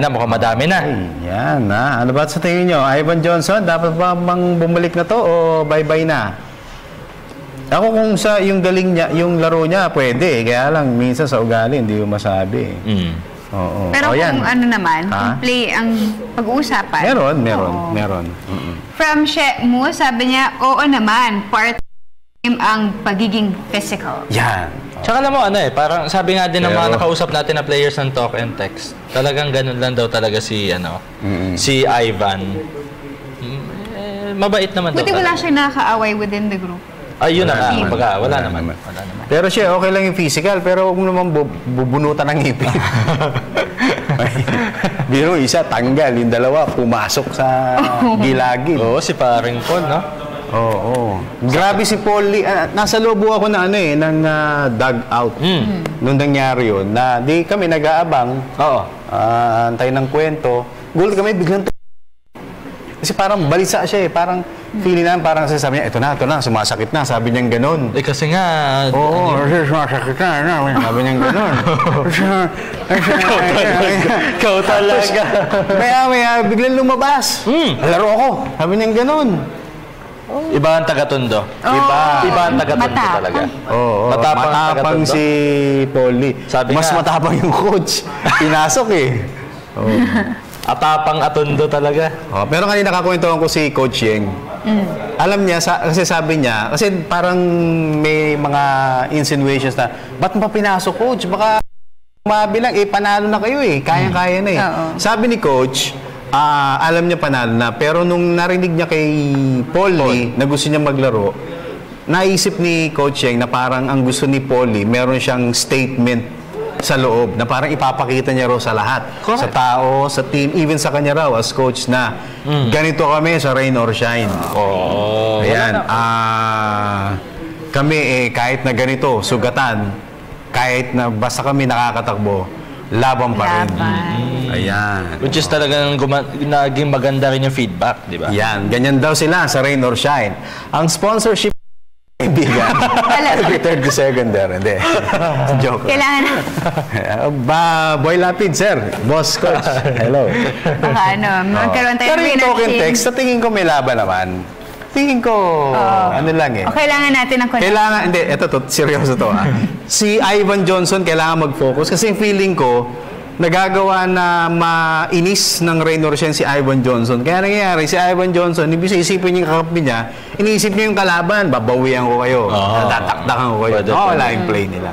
na. Mukhang madami na. Yan na. Ano ba sa tingin nyo? Ivan Johnson, dapat ba bang bumalik na to o bye-bye na? Ako kung sa yung galing niya, yung laro niya, pwede. Kaya lang, minsan sa ugali, hindi mo masabi. Oo. Pero kung ano naman, kung play ang pag-uusapan. Meron. From Shemu, sabi niya, oo naman, part ang pagiging physical. Yan. Tsaka alam mo, parang sabi nga din ng mga nakausap natin na players ng Talk and Text, talagang ganun lang daw talaga si Ivan. Mabait naman daw. Buti wala siyang nakakaaway within the group. Ayun na nga. Wala naman. Pero siya, okay lang yung physical, pero huwag naman bubunutan ng ngipin. Biro, isa, tanggal. Yung dalawa, pumasok sa gilagid. Oo, si paring Paul, no? Oo. Grabe si Paul Lee. Nasa loob ako ng dugout. Nung nangyari yun, na di kami nag-aabang. Antay ng kwento. Goal kami, biglang kasi parang balisa siya parang feeling namin, parang sasabi niya, ito na, sumasakit na, sabi niya gano'n. Kasi nga, sumasakit na, sabi niya gano'n. Ikaw talaga. Maya, biglang lumabas. Laro ako, sabi niya gano'n. Iba ang taga-Tondo. Iba ang taga-Tondo talaga. Matapang si Paulie. Mas matapang yung coach. Pinasok Atapang Atondo talaga. Pero kanina kakwentuhan ko si Coach Yeng. Alam niya, kasi sabi niya, kasi parang may mga insinuations na, ba't mo pinasok, Coach? Baka mabilang, panalo na kayo Kaya-kaya na Sabi ni Coach, alam niya panalo na. Pero nung narinig niya kay Paul Lee na gusto niya maglaro, naisip ni Coach Yeng na parang ang gusto ni Paul Lee, meron siyang statement sa loob na parang ipapakita niya raw sa lahat. Sa tao, sa team, even sa kanya raw as coach na ganito kami sa rain or shine. Ayan. Kami kahit na ganito, sugatan, kahit na basta kami nakakatakbo, laban pa rin. Ayan. Which is talagang naging maganda rin yung feedback, di ba? Yan. Ganyan daw sila sa rain or shine. Ang sponsorship kaibigan. Every third to second there. Hindi. Joke. Kailangan Boy Lapid, sir. Boss, coach. Hello. Baka magkaroon tayo ng token text, sa tingin ko may laban naman. Tingin ko, ano lang O kailangan natin ng connection. Kailangan, hindi, seryoso to Si Ivan Johnson kailangan mag-focus kasi feeling ko, nagagawa na mainis ng rain or shine si Ivan Johnson. Kaya nangyayari, si Ivan Johnson, ibig isipin niya yung kakampi niya, iniisip niya yung kalaban, babawian ko kayo, tataktakan ko kayo. Wala yung play nila.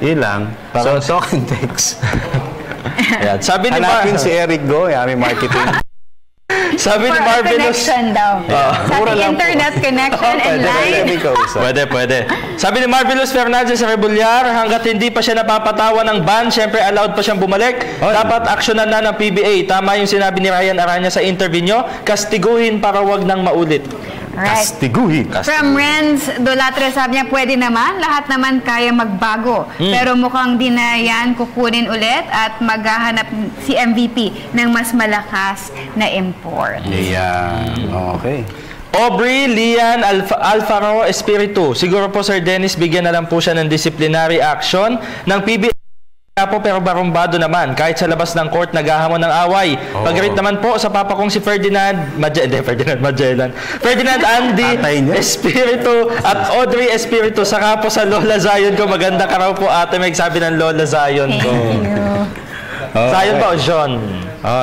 Yun lang. So, token text. Sabi ni hanapin si Eric Go, may marketing. Sabi ni Marvelous. Connection daw. Sabi internet connection and line. Pwede. Sabi ni Marvelous Fernandez sa Rebullar, hanggat hindi pa siya napapatawan ng ban, syempre allowed pa siyang bumalik. Dapat aksyonan na ng PBA. Tama yung sinabi ni Ryan Aranya sa interview nyo, kastiguhin para wag nang maulit. Right. Kastiguhin. From Renz Dolatre, sabi niya, pwede naman, lahat naman kaya magbago. Pero mukhang di na yan kukunin ulit at maghahanap si MVP ng mas malakas na import. Okay. Aubrey Lian Alfaro Espiritu. Siguro po, Sir Dennis, bigyan na lang po siya ng disciplinary action ng PBA. Pero barumbado naman, kahit sa labas ng court naghahamon ng away. Pag-rate naman po sa papa kong si Ferdinand Andy Espiritu at Audrey Espiritu, saka po sa Lola Zion ko. Maganda ka raw po, Ate Meg, sabi ng Lola Zion ko. Zion ba o John?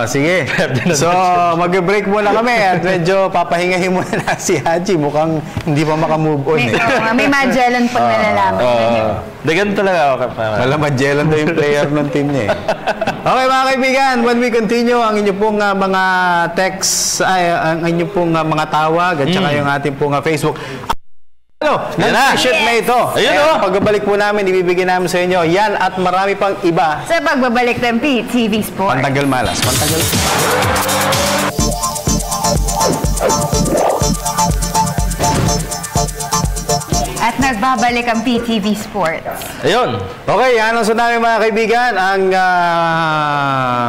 Sige. So, mag-break muna kami at medyo papahingahin muna na si Haji. Mukhang hindi pa makamove on May Magellan pag nalalaman. Ganun talaga ako. Wala Magellan daw yung player ng team niya Okay mga kaibigan, when we continue, ang inyo pong mga text, ang inyo pong mga tawag at saka yung ating pong Facebook. Shoot na ito. Pagbabalik po namin, ibibigyan namin sa inyo yan at marami pang iba sa pagbabalik ng PTV Sports. Pantagal malas. At nagbabalik ang PTV Sports. Ayun. Okay, ano sa namin mga kaibigan, ang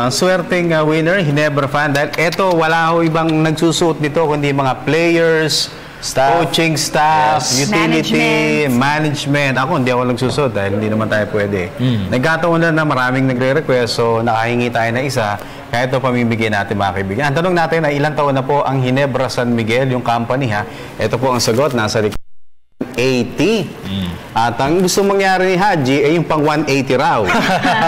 swerteng winner, Ginebra fan. Dahil ito, wala ho ibang nagsusuot nito kundi mga players, coaching staff, utility, management. Ako, hindi ako nagsusuot dahil hindi naman tayo pwede. Nagkataon na maraming nagre-request, so nakahingi tayo na isa. Kaya ito pamimigay natin mga kaibigan. Ang tanong natin ay ilang taon na po ang Ginebra San Miguel, yung company Ito po ang sagot, nasa 80. At ang gusto mangyari ni Haji ay yung pang 180 raw.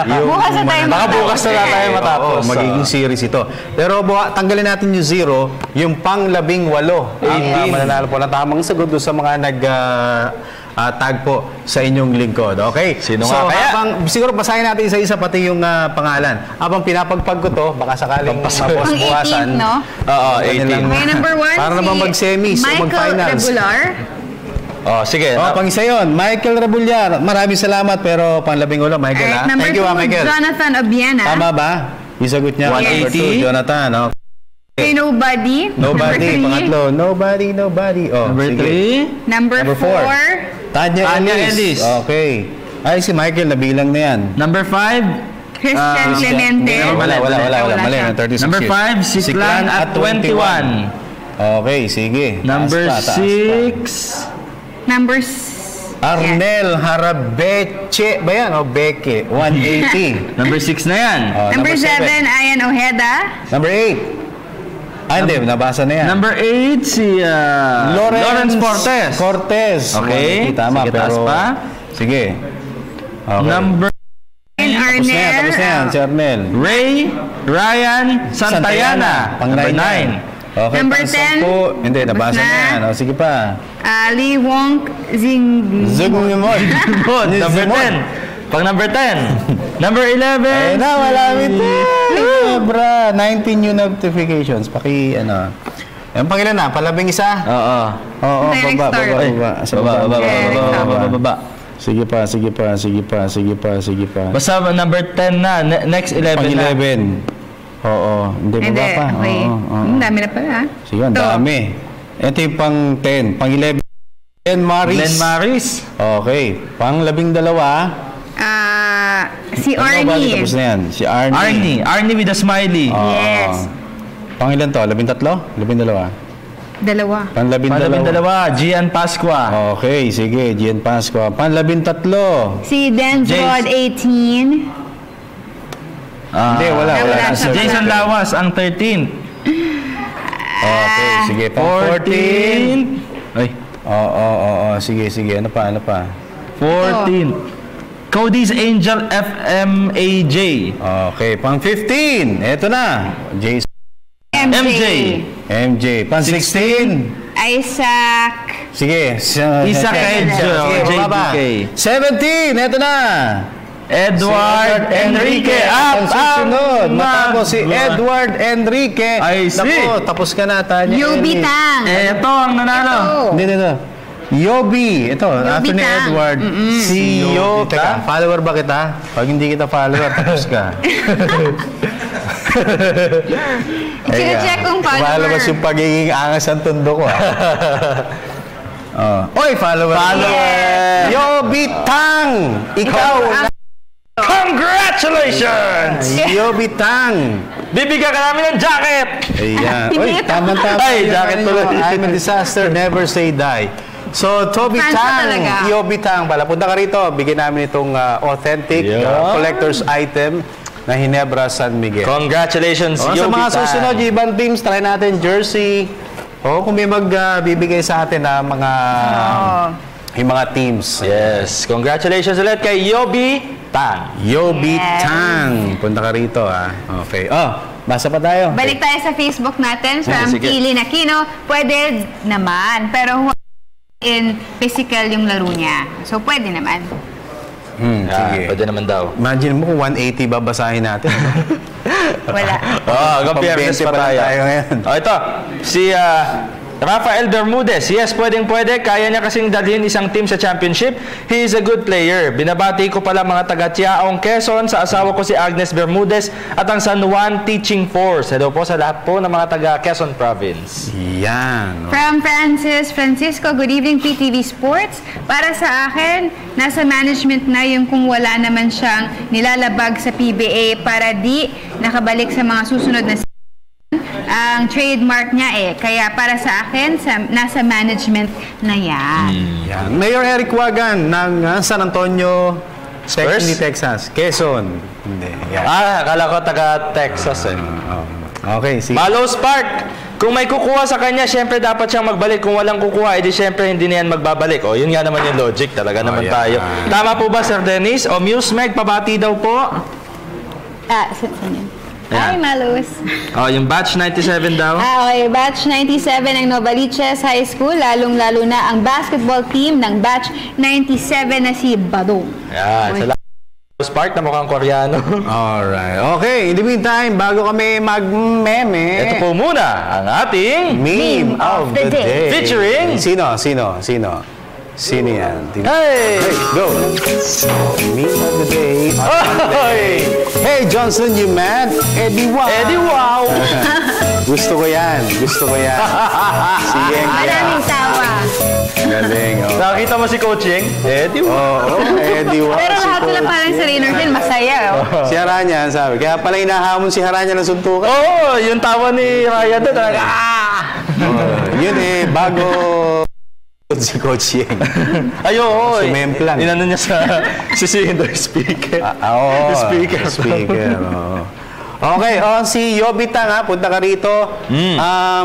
Bukas na tayo bukas na tayo matapos. Magiging series ito. Pero tanggalin natin yung 0, yung pang 18. Ang mananalo po na tamang sagot doon sa mga tag po sa inyong lingkod. Okay? Sino nga kaya? Siguro basahin natin isa-isa pati yung pangalan. Habang pinapagpag ko to, baka sakaling mapos-buwasan. No? Oo, 18. Okay, number 1, para naman mag-semis o mag-finals. Michael Regular. Sige. Pang-isa yun. Michael Rabullar. Maraming salamat, pero pang-labing ulo, Michael. Thank you, Michael. Jonathan Obiena. Tama ba? Yung sagot niya. 180. Jonathan. Okay. Nobody. Pangatlo. Nobody. Number 3. Number 4. Tanya Ellis. Okay. Ay, si Michael, nabilang na yan. Number 5. Christian Clemente. Wala. Mali. 36 Number 5, Siklan at 21. Okay, sige. Number 6. Arnel Harabeche ba yan? Beke. 180. Number 6 na yan. Number 7, Ayan Ojeda. Number 8. Hindi, nabasa na yan. Number 8, si Lawrence Cortez. Okay. Tama, sige, pero... Sige. Okay. Number Arnel. Tapos na yan, si Arnel. Ryan Santayana. Pang 9. Okay, number 10. Hindi, nabasa na yan. Sige pa. Lee Wong Zugmon. Number 10. Pang number 10. Number 11. Ayun na, malapit na. Sobra. 19 new notifications. Yung pangilan na, palabing isa? Oo. Oo, baba. Sige pa. Basta number 10 na. Next 11 pang 11. na. Oo. Hindi, baba pa. Okay. Dami na pala. Sige, ang dami. Ito yung pang 10. Pang 11. Glenn Maris. Okay. Pang 12. Si Arnie. Tapos na yan. Si Arnie. Arnie with a smiley. Yes. Pang ilan to? 13? 12? Dalawa. Pang 12. Gian Pasqua. Okay, sige. Gian Pasqua. Pang 13. Si Denzrod, 18. Hindi, wala. Jason Lawas, ang 13th. Okay, sige. Pang 14. Ay. Oo. Sige. Ano pa? 14. Cody's Angel FMAJ. Okay, pang 15. Eto na. Jason. MJ. Pang 16. Isaac. Sige. Isaac Edjo. JBK. 17. Eto na. Edward Enrique. Ang susunod. Matapos si Edward Enrique. I see. Naku, tapos ka na, Tanya. Yobi Tang. Ito ang nanalo. Hindi. Yobi. Ito, after ni Edward. Si Yobi. Teka, follower ba kita? Pag hindi kita follower, tapos ka. Sine-check kung follower. Malabas yung pagiging angas ang tundo ko. Oy, follower. Yobi Tang. Ikaw. Congratulations! Yobi Tang. Bibigyan ka namin ng jacket. Ayan. Oy, tama-tama. Ay, jacket tuloy. I'm a disaster, never say die. So, Toby Tang, Yobi Tang pala. Punta ka rito. Bigyan namin itong authentic collector's item na Ginebra San Miguel. Congratulations, Yobi Tang. Sa mga susunod, ibang teams, try natin jersey. Kung may magbibigay sa atin na yung mga teams. Yes. Congratulations ulit kay Yobi Tang. Yobi Tang. Punta ka rito, Okay. Basa pa tayo. Balik tayo sa Facebook natin from Kili Aquino. Pwede naman, pero in physical yung laro niya. So, pwede naman. Sige. Pwede naman daw. Imagine mo kung 180 babasahin natin. Wala. Hanggang Piernes pa tayo ngayon. Ito, si Rafael Bermudez. Yes, pwedeng-pwede. Kaya niya kasing dalhin isang team sa championship. He is a good player. Binabati ko pala mga taga-Tiaong Quezon sa asawa ko si Agnes Bermudez at ang San Juan Teaching Force. Hello po sa lahat po ng mga taga-Quezon Province. Yan. From Francisco, good evening PTV Sports. Para sa akin, nasa management na yung kung wala naman siyang nilalabag sa PBA para di nakabalik sa mga susunod na ang trademark niya Kaya para sa akin, nasa management na yan. Mayor Eric Wagan ng San Antonio, Texas. Quezon. Hindi. Akala ko taga-Texas Okay, sige. Malos Park. Kung may kukuha sa kanya, syempre dapat siyang magbalik. Kung walang kukuha, edi syempre hindi na yan magbabalik. Yun nga naman yung logic. Talaga naman tayo. Tama po ba, Sir Dennis? Muse Meg, pabati daw po. Saan yun? Hi, Malus. Yung batch 97 daw. Okay, batch 97 ng Novaliches High School, lalong-lalo na ang basketball team ng batch 97 na si Badong. Salamat. Spark na mukhang Koreano. Alright. Okay, in the meantime, bago kami mag-meme, ito po muna ang ating Meme of the Day. Featuring Sino yan? Hey! Go! Meme of the Day. Hey, Johnson, you mad? Eddie Wow! Gusto ko yan. Sige. Maraming tawa. Galing. Nakita mo si Coaching? Eddie Wow. Eddie Wow. Pero lahat sila parang sa Rainerville, masaya. Si Haranya, sabi. Kaya pala hinahamon si Haranya ng suntukan. Yung tawa ni Ryan doon. Yun bago si Coach Yeng. Sumemplang. Inano niya sa speaker. Speaker. Okay, si Yobita nga, punta ka rito.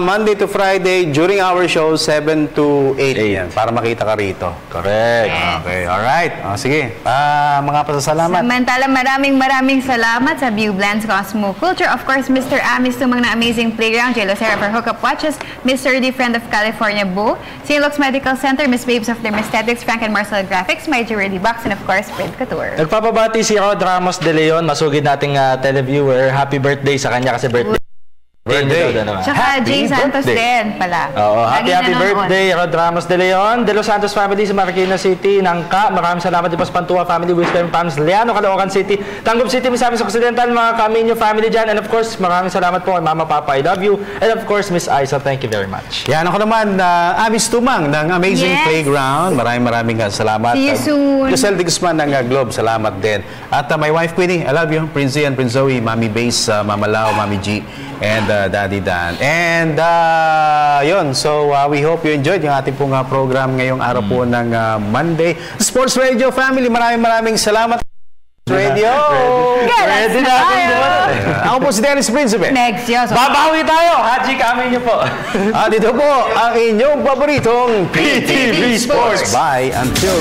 Monday to Friday, during our show, 7 to 8 yan, para makita ka rito. Correct. Okay, alright. Sige, mga pasasalamat. Samantala, maraming salamat sa Viewlands Cosmo Culture. Of course, Mr. Amis Tumang na Amazing Playground, J. Lucera for Hookup Watches, Mr. D. Friend of California, Boo, St. Luke's Medical Center, Miss Babes of Dermesthetics, Frank and Marcel Graphics, My Jewelry Box, and of course, Print Couture. Nagpapabati si Rod Ramos de Leon, masugid nating televiewer. Happy birthday sa kanya kasi birthday. Tsaka Jay Santos din pala. Happy birthday, Rod Ramos de Leon, De Los Santos family sa Marikina City, Nangka. Maraming salamat din po sa Pantua family, Wisdom Farms, Liano, Caloocan City, Tanggap City, Misamis Occidental, mga Camino family dyan. And of course, maraming salamat po kay Mama Papa, I love you. And of course, Miss Aiza, thank you very much. Yan ako naman, Amis Tumang ng Amazing Playground. Maraming salamat. See you soon. Josel de Guzman ng Globe, salamat din. At my wife Queenie, I love you. Prince Ian, Prince Zoe, Mami Base, Mama Lau, Mami G, and Daddy Dan. And yun, so we hope you enjoyed yung ating pong program ngayong araw po ng Monday. Sports Radio Family, maraming salamat. Radio! Ready na tayo! Ako po si Dennis Principe. Next, yes. Babawi tayo! Haji kami niyo po. At ito po ang inyong paboritong PTV Sports. Bye until